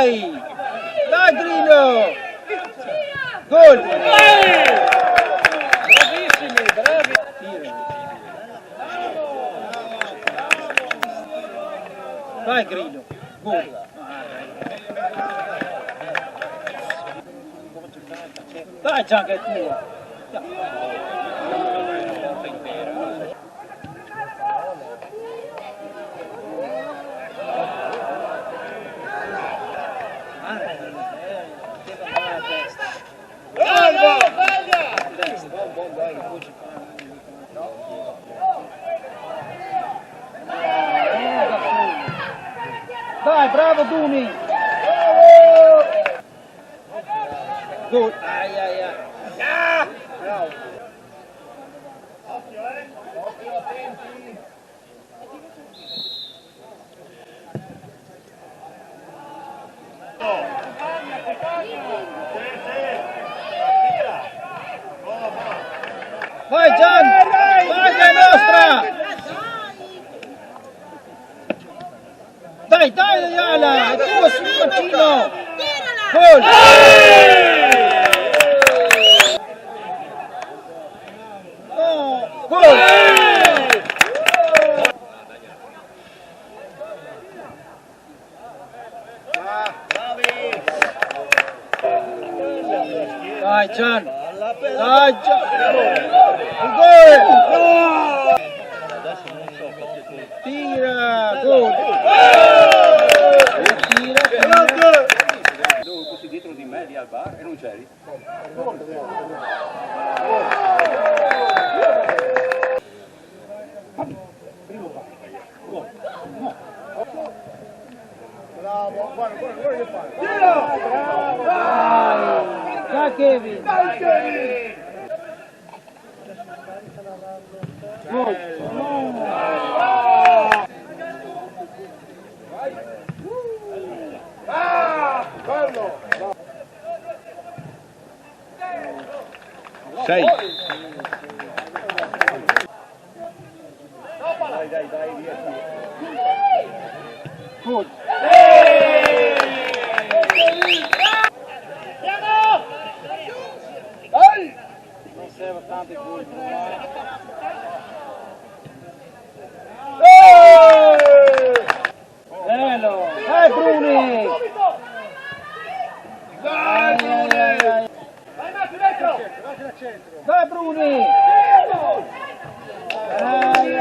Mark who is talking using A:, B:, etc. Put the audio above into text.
A: Dai! Dai Grillo! Gol! Bravissimi, bravi! Vai Grillo! Gol! Dai Gianca, è tuo! Dai, bravo Duni! Gol! Ai ai ai! Ah! Bravo! Occhio, occhio, attenti! Vai Gian! Vai che è nostra! Dai, dai Ayala! È tuo Simoncino! Gol! Oh, gol! Dai Gian! Dai Gian! Il gol! Tira! Gol!
B: Dove fossi dietro di me lì al bar e non c'eri?
C: Bravo, guarda che fai.
A: Bravo! Dai Kevin!
C: Dai Kevin!
A: Gol!
C: Ah, bello!
B: 6.
C: Dai, via.
A: Gol!
C: Dai!
A: Non serve tanto il gol.